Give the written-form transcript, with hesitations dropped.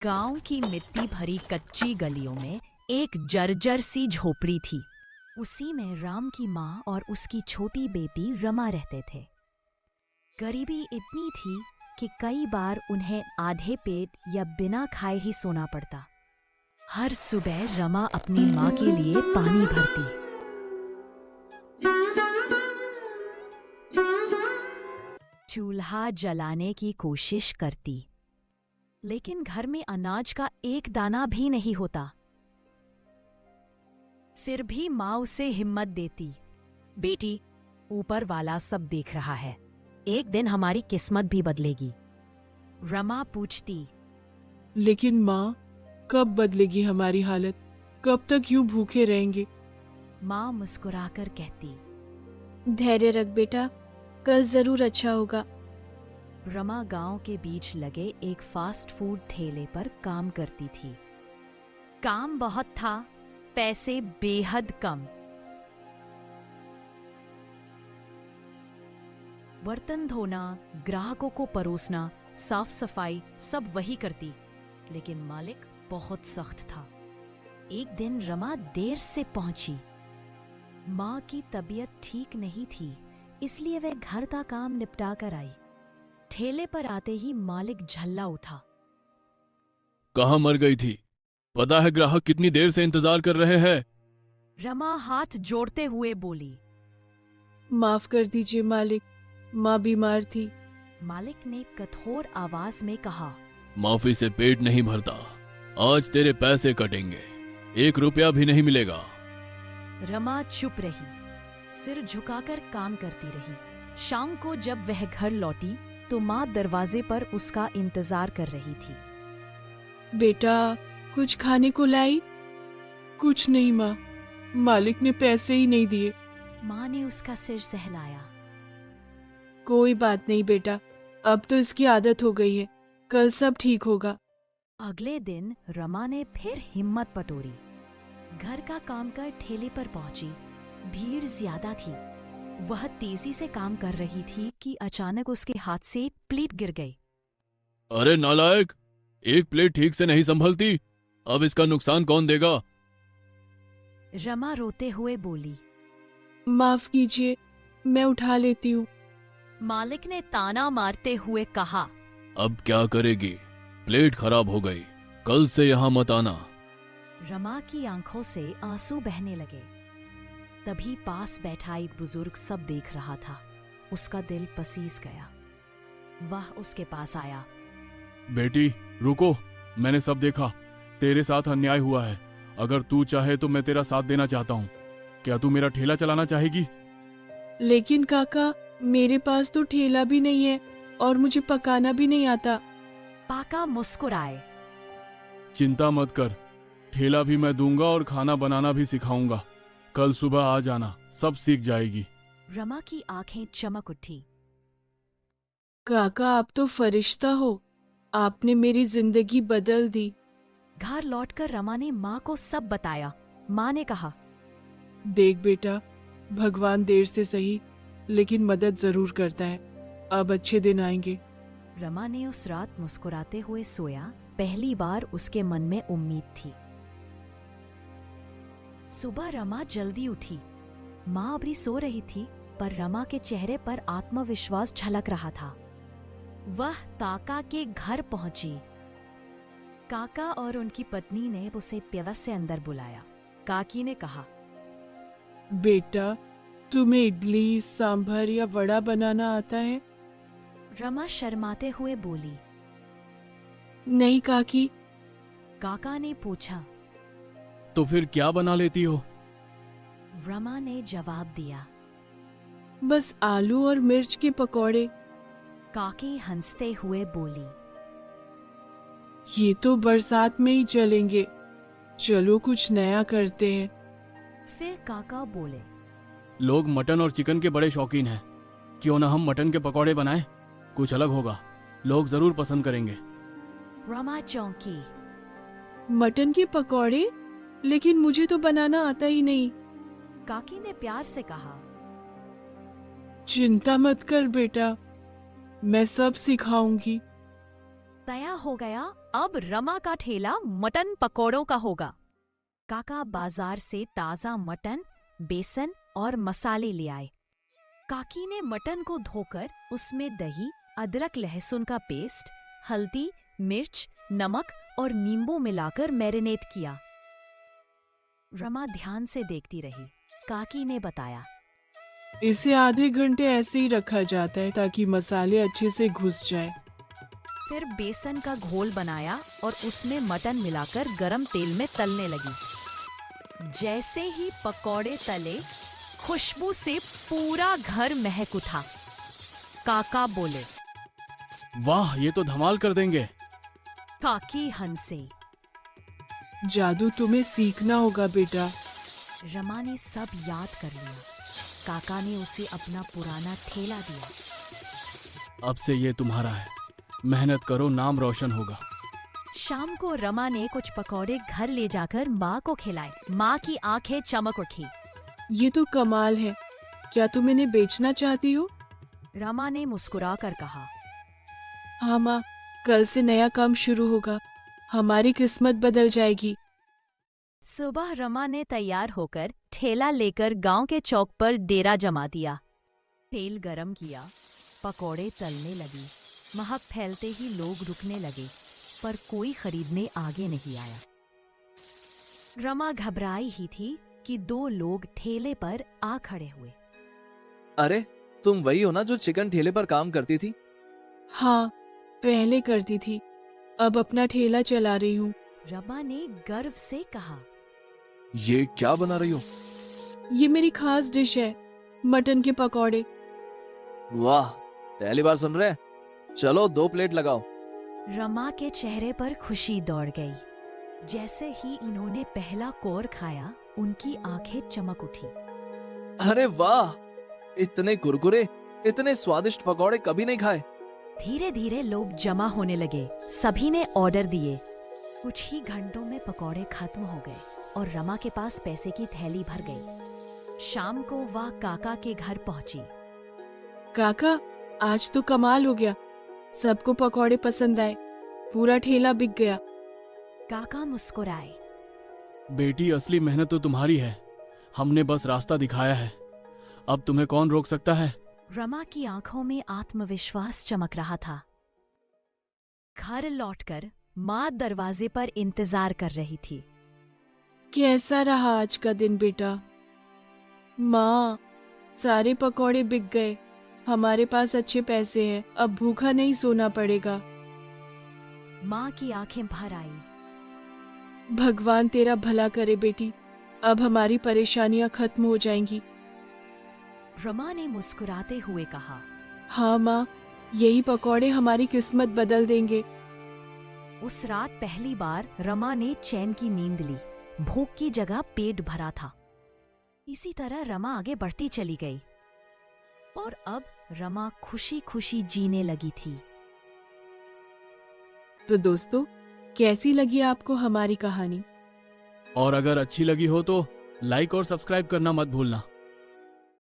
गांव की मिट्टी भरी कच्ची गलियों में एक जर्जर सी झोपड़ी थी। उसी में राम की माँ और उसकी छोटी बेटी रमा रहते थे। गरीबी इतनी थी कि कई बार उन्हें आधे पेट या बिना खाए ही सोना पड़ता। हर सुबह रमा अपनी माँ के लिए पानी भरती, चूल्हा जलाने की कोशिश करती, लेकिन घर में अनाज का एक दाना भी नहीं होता। फिर भी माँ उसे हिम्मत देती, बेटी, ऊपर वाला सब देख रहा है, एक दिन हमारी किस्मत भी बदलेगी। रमा पूछती, लेकिन माँ, कब बदलेगी हमारी हालत? कब तक यूं भूखे रहेंगे? माँ मुस्कुराकर कहती, धैर्य रख बेटा, कल जरूर अच्छा होगा। रमा गांव के बीच लगे एक फास्ट फूड ठेले पर काम करती थी। काम बहुत था, पैसे बेहद कम। बर्तन धोना, ग्राहकों को परोसना, साफ सफाई सब वही करती, लेकिन मालिक बहुत सख्त था। एक दिन रमा देर से पहुंची। माँ की तबीयत ठीक नहीं थी, इसलिए वह घर का काम निपटा कर आई। ठेले पर आते ही मालिक झल्ला उठा। कहाँ मर गई थी? पता है ग्राहक कितनी देर से इंतजार कर रहे हैं। रमा हाथ जोड़ते हुए बोली, माफ कर दीजिए मालिक, माँ बीमार थी। मालिक ने कठोर आवाज में कहा, माफी से पेट नहीं भरता, आज तेरे पैसे कटेंगे, 1 रुपया भी नहीं मिलेगा। रमा चुप रही, सिर झुकाकर काम करती रही। शाम को जब वह घर लौटी तो माँ दरवाजे पर उसका इंतजार कर रही थी। बेटा, कुछ खाने को लाई? कुछ नहीं माँ, मालिक ने पैसे ही नहीं दिए। माँ ने उसका सिर सहलाया। कोई बात नहीं बेटा, अब तो इसकी आदत हो गई है, कल सब ठीक होगा। अगले दिन रमा ने फिर हिम्मत पटोरी। घर का काम कर ठेले पर पहुंची। भीड़ ज्यादा थी। वह तेजी से काम कर रही थी कि अचानक उसके हाथ से प्लेट गिर गई। अरे नालायक, एक प्लेट ठीक से नहीं संभलती, अब इसका नुकसान कौन देगा? रमा रोते हुए बोली। माफ कीजिए, मैं उठा लेती हूँ। मालिक ने ताना मारते हुए कहा, अब क्या करेगी? प्लेट खराब हो गई, कल से यहाँ मत आना। रमा की आंखों से आंसू बहने लगे। तभी पास बैठा एक बुजुर्ग सब देख रहा था। उसका दिल पसीज गया। वह उसके पास आया। बेटी रुको, मैंने सब देखा, तेरे साथ अन्याय हुआ है। अगर तू चाहे तो मैं तेरा साथ देना चाहता हूँ। क्या तू मेरा ठेला चलाना चाहेगी? लेकिन काका, मेरे पास तो ठेला भी नहीं है और मुझे पकाना भी नहीं आता। पाका मुस्कुराए। चिंता मत कर, ठेला भी मैं दूंगा और खाना बनाना भी सिखाऊंगा। कल सुबह आ जाना, सब सीख जाएगी। रमा की आंखें चमक उठी। काका, आप तो फरिश्ता हो, आपने मेरी जिंदगी बदल दी। घर लौटकर रमा ने माँ को सब बताया। माँ ने कहा, देख बेटा, भगवान देर से सही लेकिन मदद जरूर करता है। अब अच्छे दिन आएंगे। रमा ने उस रात मुस्कुराते हुए सोया। पहली बार उसके मन में उम्मीद थी। सुबह रमा जल्दी उठी। माँ अभी सो रही थी, पर रमा के चेहरे पर आत्मविश्वास झलक रहा था। वह काका के घर पहुंची। काका और उनकी पत्नी ने उसे प्यार से अंदर बुलाया। काकी ने कहा, बेटा, तुम्हें इडली, सांभर या वड़ा बनाना आता है? रमा शर्माते हुए बोली। नहीं काकी। काका ने पूछा। तो फिर क्या बना लेती हो? रमा ने जवाब दिया, बस आलू और मिर्च के पकौड़े। काकी हंसते हुए बोली, ये तो बरसात में ही चलेंगे, चलो कुछ नया करते हैं। फिर काका बोले, लोग मटन और चिकन के बड़े शौकीन हैं, क्यों ना हम मटन के पकौड़े बनाएं? कुछ अलग होगा, लोग जरूर पसंद करेंगे। रमा चौंकी। मटन के पकौड़े? लेकिन मुझे तो बनाना आता ही नहीं। काकी ने प्यार से कहा, चिंता मत कर बेटा, मैं सब सिखाऊंगी। तय हो गया, अब रमा का ठेला मटन पकौड़ों का होगा। काका बाजार से ताजा मटन, बेसन और मसाले ले आए। काकी ने मटन को धोकर उसमें दही, अदरक लहसुन का पेस्ट, हल्दी, मिर्च, नमक और नींबू मिलाकर मैरिनेट किया। रमा ध्यान से देखती रही। काकी ने बताया, इसे आधे घंटे ऐसे ही रखा जाता है ताकि मसाले अच्छे से घुस जाए। फिर बेसन का घोल बनाया और उसमें मटन मिलाकर गरम तेल में तलने लगी। जैसे ही पकौड़े तले, खुशबू से पूरा घर महक उठा। काका बोले, वाह, ये तो धमाल कर देंगे। काकी हंसे। जादू तुम्हें सीखना होगा बेटा। रमा ने सब याद कर लिया। काका ने उसे अपना पुराना ठेला दिया। अब से ये तुम्हारा है, मेहनत करो, नाम रोशन होगा। शाम को रमा ने कुछ पकौड़े घर ले जाकर माँ को खिलाए। माँ की आंखें चमक उठी। ये तो कमाल है। क्या तुम इन्हें बेचना चाहती हो? रमा ने मुस्कुरा कर कहा, हाँ माँ, कल से नया काम शुरू होगा। हमारी किस्मत बदल जाएगी। सुबह रमा ने तैयार होकर ठेला लेकर गांव के चौक पर डेरा जमा दिया। तेल गरम किया, पकौड़े तलने लगी। महक फैलते ही लोग रुकने लगे, पर कोई खरीदने आगे नहीं आया। रमा घबराई ही थी कि दो लोग ठेले पर आ खड़े हुए। अरे, तुम वही हो ना जो चिकन ठेले पर काम करती थी? हाँ, पहले करती थी, अब अपना ठेला चला रही हूँ। रमा ने गर्व से कहा, ये क्या बना रही हो? ये मेरी खास डिश है, मटन के पकौड़े। वाह, पहली बार सुन रहे हैं। चलो 2 प्लेट लगाओ। रमा के चेहरे पर खुशी दौड़ गई। जैसे ही इन्होंने पहला कोर खाया, उनकी आंखें चमक उठी। अरे वाह, इतने कुरकुरे, इतने स्वादिष्ट पकौड़े कभी नहीं खाए। धीरे धीरे लोग जमा होने लगे। सभी ने ऑर्डर दिए। कुछ ही घंटों में पकौड़े खत्म हो गए और रमा के पास पैसे की थैली भर गई। शाम को वह काका के घर पहुंची। काका, आज तो कमाल हो गया। सबको पकौड़े पसंद आए, पूरा ठेला बिक गया। काका मुस्कुराए। बेटी, असली मेहनत तो तुम्हारी है, हमने बस रास्ता दिखाया है। अब तुम्हें कौन रोक सकता है? रमा की आंखों में आत्मविश्वास चमक रहा था। घर लौटकर माँ दरवाजे पर इंतजार कर रही थी। कैसा रहा आज का दिन बेटा? माँ, सारे पकौड़े बिक गए। हमारे पास अच्छे पैसे हैं, अब भूखा नहीं सोना पड़ेगा। माँ की आंखें भर आई। भगवान तेरा भला करे बेटी, अब हमारी परेशानियां खत्म हो जाएंगी। रमा ने मुस्कुराते हुए कहा, हाँ माँ, यही पकौड़े हमारी किस्मत बदल देंगे। उस रात पहली बार रमा ने चैन की नींद ली। भूख की जगह पेट भरा था। इसी तरह रमा आगे बढ़ती चली गई और अब रमा खुशी खुशी जीने लगी थी। तो दोस्तों, कैसी लगी आपको हमारी कहानी? और अगर अच्छी लगी हो तो लाइक और सब्सक्राइब करना मत भूलना।